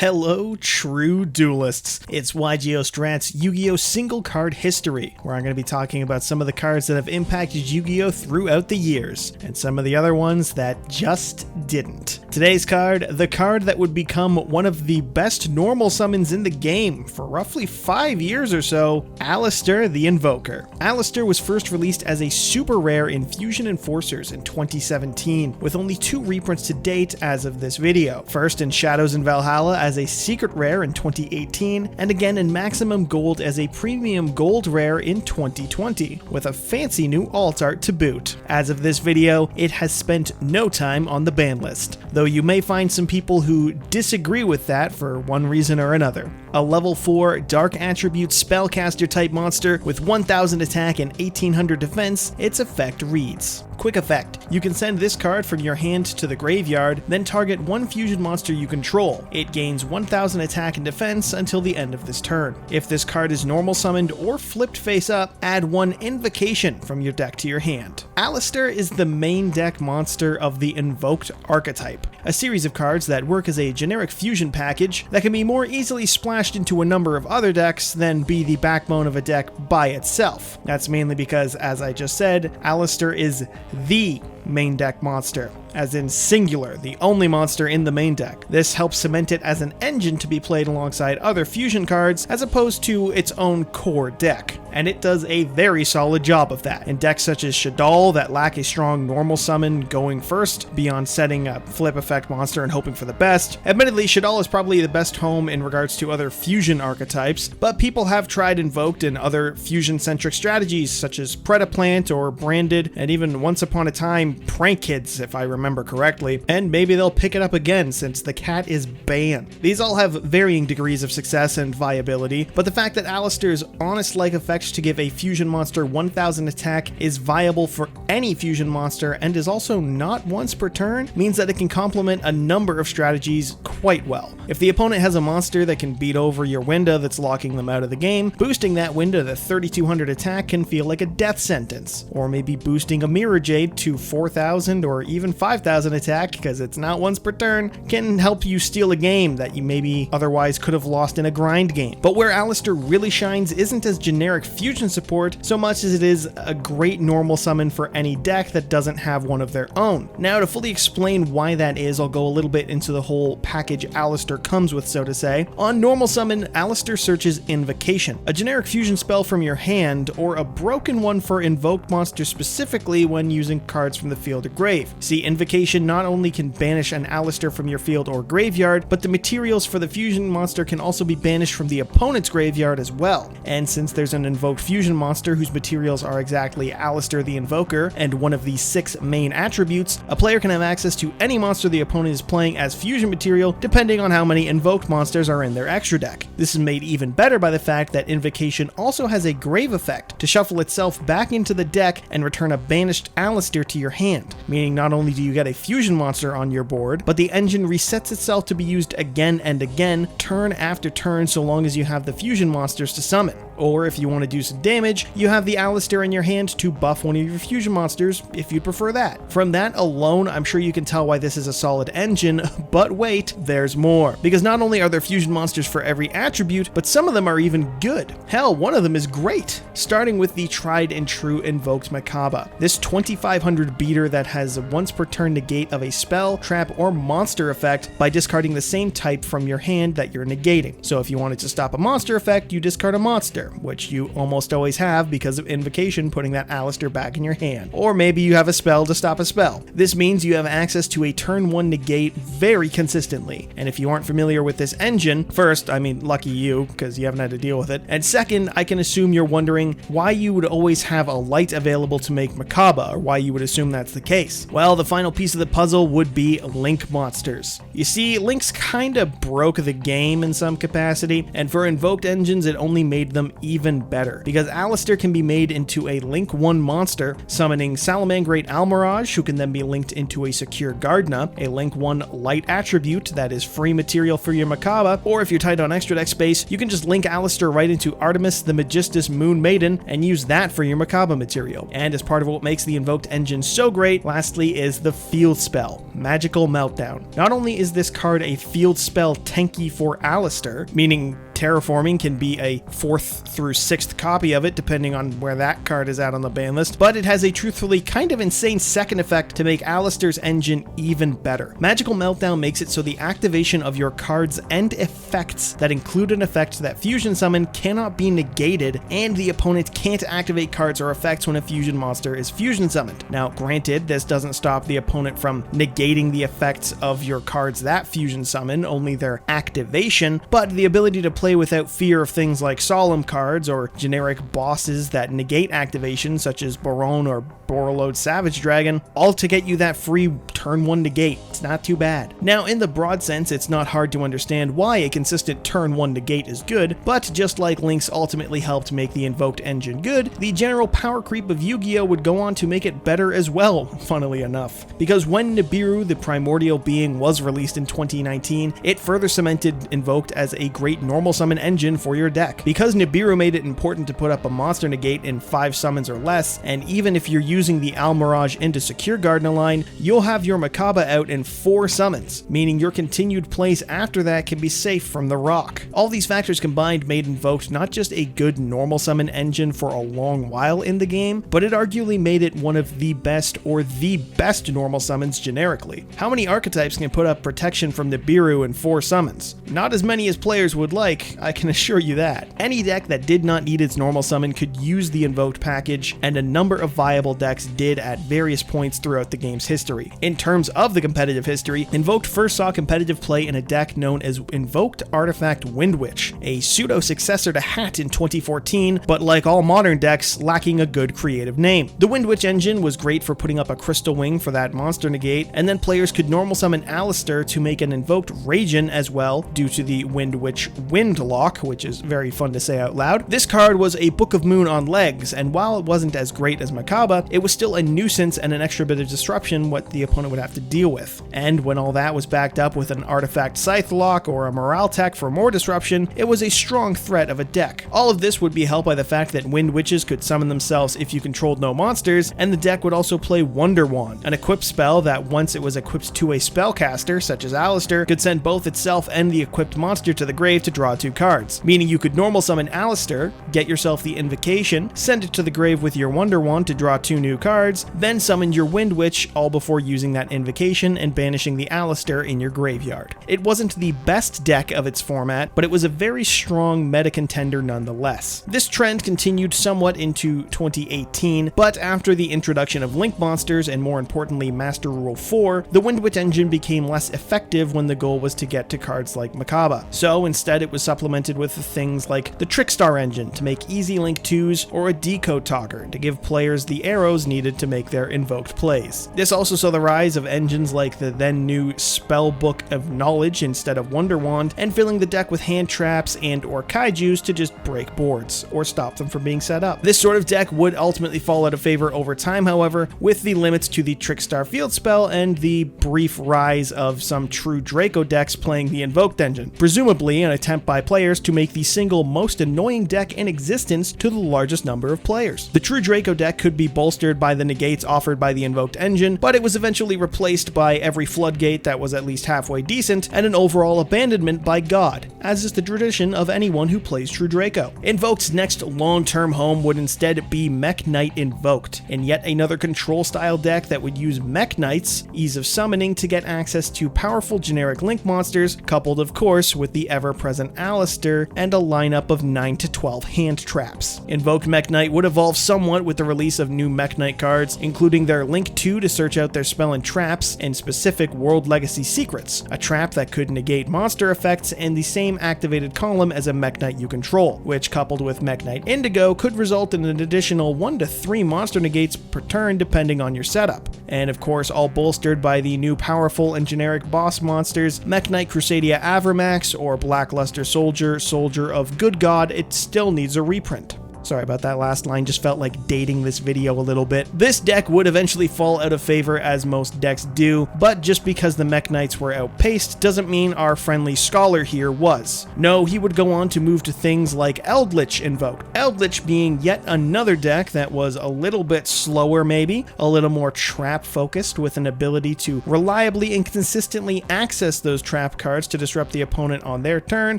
Hello, true duelists. It's YGO Strat's Yu-Gi-Oh! Single Card History, where I'm going to be talking about some of the cards that have impacted Yu-Gi-Oh! Throughout the years, and some of the other ones that just didn't. Today's card, the card that would become one of the best normal summons in the game for roughly 5 years or so, Aleister the Invoker. Aleister was first released as a super rare in Fusion Enforcers in 2017, with only 2 reprints to date as of this video. First in Shadows in Valhalla as a secret rare in 2018, and again in Maximum Gold as a premium gold rare in 2020, with a fancy new alt art to boot. As of this video, it has spent no time on the ban list, though you may find some people who disagree with that for one reason or another. A level 4 Dark Attribute Spellcaster type monster with 1000 attack and 1800 defense, its effect reads. Quick effect. You can send this card from your hand to the graveyard, then target one fusion monster you control. It gains 1000 attack and defense until the end of this turn. If this card is normal summoned or flipped face up, add 1 Invocation from your deck to your hand. Aleister is the main deck monster of the Invoked archetype, a series of cards that work as a generic fusion package that can be more easily splashed into a number of other decks than be the backbone of a deck by itself. That's mainly because, as I just said, Aleister is the main deck monster, as in singular, the only monster in the main deck. This helps cement it as an engine to be played alongside other fusion cards as opposed to its own core deck, and it does a very solid job of that. In decks such as Shaddoll that lack a strong normal summon going first, beyond setting a flip effect monster and hoping for the best. Admittedly, Shaddoll is probably the best home in regards to other fusion archetypes, but people have tried Invoked and other fusion-centric strategies such as Predaplant or Branded, and even once upon a time Prank Kids, if I remember correctly, and maybe they'll pick it up again since the cat is banned. These all have varying degrees of success and viability, but the fact that Aleister's honest-like effects to give a fusion monster 1000 attack is viable for any fusion monster and is also not once per turn means that it can complement a number of strategies quite well. If the opponent has a monster that can beat over your window that's locking them out of the game, boosting that window to 3200 attack can feel like a death sentence, or maybe boosting a Mirror Jade to 4000 or even 5000 attack because it's not once per turn can help you steal a game that you maybe otherwise could have lost in a grind game. But where Aleister really shines isn't as generic fusion support so much as it is a great normal summon for any deck that doesn't have one of their own. Now, to fully explain why that is, I'll go a little bit into the whole package Aleister comes with, so to say. On normal summon, Aleister searches Invocation, a generic fusion spell from your hand, or a broken one for invoked monsters specifically when using cards from the field or grave. See, Invocation not only can banish an Aleister from your field or graveyard, but the materials for the fusion monster can also be banished from the opponent's graveyard as well. And since there's an invoked fusion monster whose materials are exactly Aleister the Invoker and one of the 6 main attributes, a player can have access to any monster the opponent is playing as fusion material depending on how many invoked monsters are in their extra deck. This is made even better by the fact that Invocation also has a grave effect to shuffle itself back into the deck and return a banished Aleister to your hand, meaning not only do you get a fusion monster on your board, but the engine resets itself to be used again and again, turn after turn, so long as you have the fusion monsters to summon. Or if you want to do some damage, you have the Aleister in your hand to buff one of your fusion monsters if you prefer that. From that alone, I'm sure you can tell why this is a solid engine, but wait, there's more. Because not only are there fusion monsters for every attribute, but some of them are even good. Hell, one of them is great. Starting with the tried and true Invoked Makaba. This 2500 beater that has a once per turn negate of a spell, trap, or monster effect by discarding the same type from your hand that you're negating. So if you wanted to stop a monster effect, you discard a monster, which you almost always have because of Invocation putting that Aleister back in your hand. Or maybe you have a spell to stop a spell. This means you have access to a turn 1 negate very consistently. And if you aren't familiar with this engine, first, I mean, lucky you, because you haven't had to deal with it. And second, I can assume you're wondering why you would always have a light available to make Makaba, or why you would assume that's the case. Well, the final piece of the puzzle would be Link monsters. You see, Links kinda broke the game in some capacity, and for Invoked engines, it only made them even better, because Aleister can be made into a Link 1 monster, summoning Salamangrate Almirage, who can then be linked into a Secure Gardna, a Link 1 light attribute that is free material for your Makaba, or if you're tight on extra deck space, you can just link Aleister right into Artemis the Magistus Moon Maiden and use that for your Makaba material. And as part of what makes the Invoked engine so great, lastly is the field spell, Magical Meltdown. Not only is this card a field spell tanky for Aleister, meaning terraforming can be a 4th through 6th copy of it, depending on where that card is at on the ban list, but it has a truthfully kind of insane second effect to make Aleister's engine even better. Magical Meltdown makes it so the activation of your cards and effects that include an effect that fusion summon cannot be negated, and the opponent can't activate cards or effects when a fusion monster is fusion summoned. Now, granted, this doesn't stop the opponent from negating the effects of your cards that fusion summon, only their activation, but the ability to play without fear of things like solemn cards or generic bosses that negate activation, such as Baron or Borreload Savage Dragon, all to get you that free turn 1 negate. It's not too bad. Now, in the broad sense, it's not hard to understand why a consistent turn 1 negate is good, but just like Link's ultimately helped make the Invoked engine good, the general power creep of Yu-Gi-Oh! Would go on to make it better as well, funnily enough. Because when Nibiru, the primordial being, was released in 2019, it further cemented Invoked as a great normal summon engine for your deck. Because Nibiru made it important to put up a monster negate in 5 summons or less, and even if you're using the Almirage into Secure Gardna line, you'll have your Makaba out in 4 summons, meaning your continued plays after that can be safe from the rock. All these factors combined made Invoked not just a good normal summon engine for a long while in the game, but it arguably made it one of the best or the best normal summons generically. How many archetypes can put up protection from Nibiru in 4 summons? Not as many as players would like, I can assure you that. Any deck that did not need its normal summon could use the Invoked package, and a number of viable decks did at various points throughout the game's history. In terms of the competitive history, Invoked first saw competitive play in a deck known as Invoked Artifact Windwitch, a pseudo-successor to Hat in 2014, but like all modern decks, lacking a good creative name. The Windwitch engine was great for putting up a Crystal Wing for that monster negate, and then players could normal summon Aleister to make an Invoked Ragin as well, due to the Windwitch Windlock, which is very fun to say out loud. This card was a Book of Moon on legs, and while it wasn't as great as Makaba, it was still a nuisance and an extra bit of disruption what the opponent would have to deal with. And when all that was backed up with an Artifact Scythe Lock or a Morale Tech for more disruption, it was a strong threat of a deck. All of this would be helped by the fact that Wind Witches could summon themselves if you controlled no monsters, and the deck would also play Wonder Wand, an equipped spell that once it was equipped to a spellcaster, such as Aleister, could send both itself and the equipped monster to the grave to draw 2 cards, meaning you could normal summon Aleister, get yourself the Invocation, send it to the grave with your Wonder Wand to draw 2 new cards, then summon your Wind Witch, all before using that Invocation and banishing the Aleister in your graveyard. It wasn't the best deck of its format, but it was a very strong meta contender nonetheless. This trend continued somewhat into 2018, but after the introduction of Link monsters and more importantly Master Rule 4, the Wind Witch engine became less effective when the goal was to get to cards like Makaba. So instead it was supplemented with things like the Trickstar engine to make easy Link 2s or a Decode Talker to give players the arrows needed to make their Invoked plays. This also saw the rise of engines like the then new Spellbook of Knowledge instead of Wonder Wand, and filling the deck with hand traps and or kaijus to just break boards or stop them from being set up. This sort of deck would ultimately fall out of favor over time, however, with the limits to the Trickstar field spell and the brief rise of some true Draco decks playing the Invoked engine, presumably an attempt by players to make the single most annoying deck in existence to the largest number of players. The true Draco deck could be bolstered by the negates offered by the Invoked engine, but it was eventually replaced by every floodgate that was at least halfway decent, and an overall abandonment by God, as is the tradition of anyone who plays true Draco. Invoked's next long-term home would instead be Mech Knight Invoked, in yet another control-style deck that would use Mech Knights, ease of summoning, to get access to powerful generic Link monsters, coupled of course with the ever-present Aleister and a lineup of 9 to 12 hand traps. Invoked Mech Knight would evolve somewhat with the release of new Mech Knight cards, including their Link 2 to search out their spell and traps, and specific World Legacy Secrets, a trap that could negate monster effects and the same activated column as a Mech Knight you control, which coupled with Mech Knight Indigo could result in an additional 1 to 3 monster negates per turn depending on your setup. And of course, all bolstered by the new powerful and generic boss monsters, Mech Knight Crusadia Avramax or Blackluster soldier, soldier of good God, it still needs a reprint. Sorry about that last line, just felt like dating this video a little bit. This deck would eventually fall out of favor, as most decks do, but just because the Mech Knights were outpaced doesn't mean our friendly scholar here was. No, he would go on to move to things like Eldritch Invoked. Eldritch being yet another deck that was a little bit slower maybe, a little more trap focused, with an ability to reliably and consistently access those trap cards to disrupt the opponent on their turn,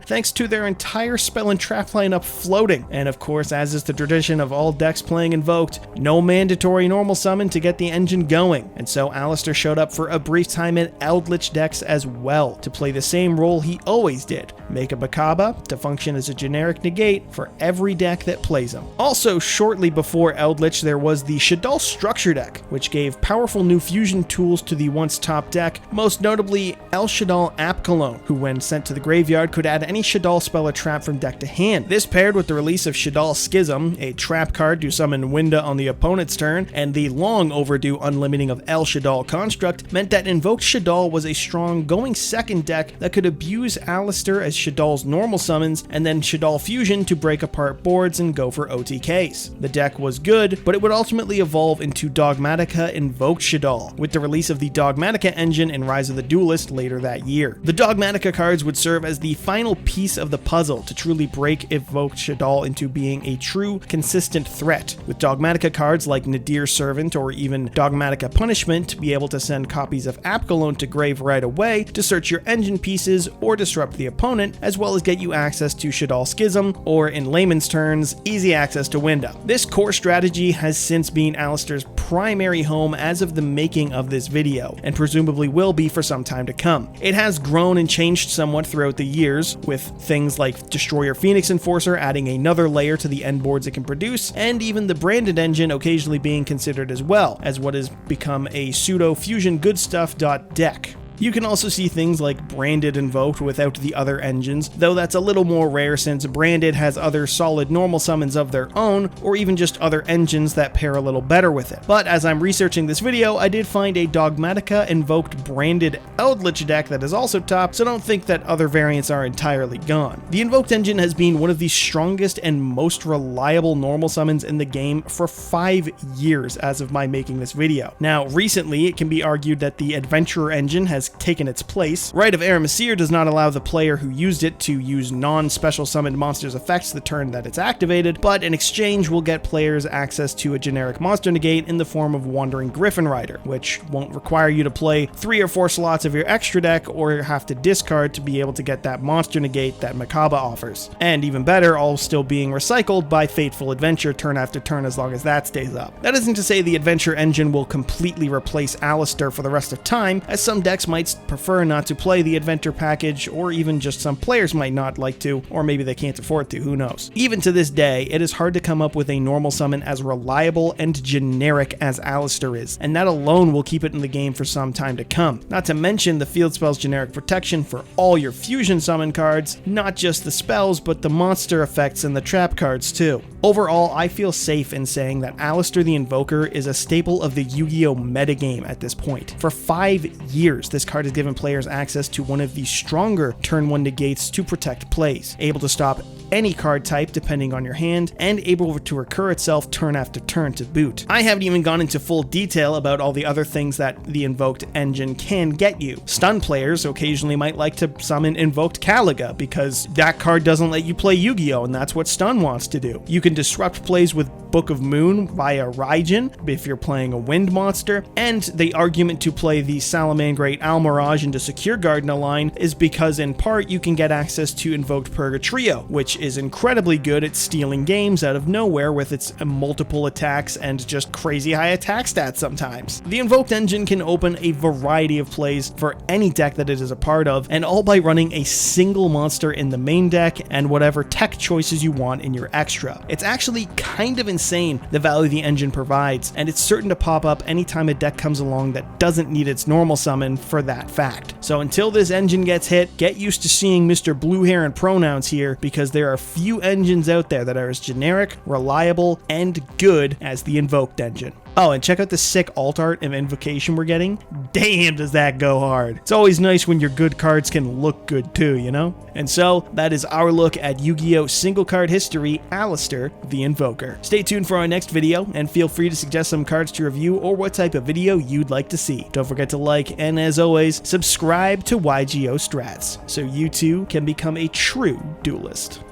thanks to their entire spell and trap lineup floating. And of course, as is the tradition of all decks playing Invoked, no mandatory normal summon to get the engine going, and so Aleister showed up for a brief time in Eldritch decks as well, to play the same role he always did, make a Makaba to function as a generic negate for every deck that plays him. Also, shortly before Eldritch, there was the Shaddoll Structure deck, which gave powerful new fusion tools to the once top deck, most notably El Shaddoll Apkallone, who when sent to the graveyard could add any Shaddoll spell or trap from deck to hand. This paired with the release of Shaddoll Schism, a trap card to summon Winda on the opponent's turn, and the long overdue unlimiting of El Shaddoll Construct, meant that Invoked Shaddoll was a strong going second deck that could abuse Aleister as Shaddoll's normal summons, and then Shaddoll Fusion to break apart boards and go for OTKs. The deck was good, but it would ultimately evolve into Dogmatika Invoked Shaddoll, with the release of the Dogmatika engine in Rise of the Duelist later that year. The Dogmatika cards would serve as the final piece of the puzzle to truly break Invoked Shaddoll into being a true, consistent threat, with Dogmatika cards like Nadir's Servant or even Dogmatika Punishment to be able to send copies of Apkallone to grave right away to search your engine pieces or disrupt the opponent, as well as get you access to Shaddoll Schism, or in layman's terms, easy access to Winda. This core strategy has since been Aleister's primary home as of the making of this video, and presumably will be for some time to come. It has grown and changed somewhat throughout the years, with things like Destroyer Phoenix Enforcer adding another layer to the end boards it can produce, and even the branded engine occasionally being considered as well, as what has become a pseudo fusion good stuff deck. You can also see things like Branded Invoked without the other engines, though that's a little more rare since Branded has other solid normal summons of their own, or even just other engines that pair a little better with it. But as I'm researching this video, I did find a Dogmatika Invoked Branded Eldritch deck that is also top, so don't think that other variants are entirely gone. The Invoked engine has been one of the strongest and most reliable normal summons in the game for 5 years as of my making this video. Now, recently, it can be argued that the Adventurer engine has taken its place. Rite of Aramesir does not allow the player who used it to use non-special summoned monsters' effects the turn that it's activated, but in exchange will get players access to a generic monster negate in the form of Wandering Griffin Rider, which won't require you to play 3 or 4 slots of your extra deck or have to discard to be able to get that monster negate that Makaba offers. And even better, all still being recycled by Fateful Adventure turn after turn as long as that stays up. That isn't to say the Adventure engine will completely replace Aleister for the rest of time, as some decks might prefer not to play the Adventure package, or even just some players might not like to, or maybe they can't afford to, who knows. Even to this day, it is hard to come up with a normal summon as reliable and generic as Aleister is, and that alone will keep it in the game for some time to come. Not to mention the field spell's generic protection for all your fusion summon cards, not just the spells, but the monster effects and the trap cards too. Overall, I feel safe in saying that Aleister the Invoker is a staple of the Yu-Gi-Oh! Metagame at this point. For 5 years, this card has given players access to one of the stronger turn 1 negates to protect plays, able to stop any card type depending on your hand, and able to recur itself turn after turn to boot. I haven't even gone into full detail about all the other things that the Invoked engine can get you. Stun players occasionally might like to summon Invoked Caliga because that card doesn't let you play Yu-Gi-Oh! And that's what Stun wants to do. You can disrupt plays with Book of Moon via Raijin if you're playing a wind monster, and the argument to play the Salamangreat Almirage into Secure Guard in a line is because in part you can get access to Invoked Purgatrio, which is incredibly good at stealing games out of nowhere with its multiple attacks and just crazy high attack stats sometimes. The Invoked engine can open a variety of plays for any deck that it is a part of, and all by running a single monster in the main deck and whatever tech choices you want in your extra. It's actually kind of insane the value the engine provides, and it's certain to pop up anytime a deck comes along that doesn't need its normal summon for that fact. So until this engine gets hit, get used to seeing Mr. Blue Hair and Pronouns here, because there are few engines out there that are as generic, reliable, and good as the Invoked engine. Oh, and check out the sick alt art and invocation we're getting. Damn, does that go hard. It's always nice when your good cards can look good too, you know? And so, that is our look at Yu-Gi-Oh! Single card history, Aleister, the Invoker. Stay tuned for our next video, and feel free to suggest some cards to review or what type of video you'd like to see. Don't forget to like, and as always, subscribe to YGO Strats, so you too can become a true duelist.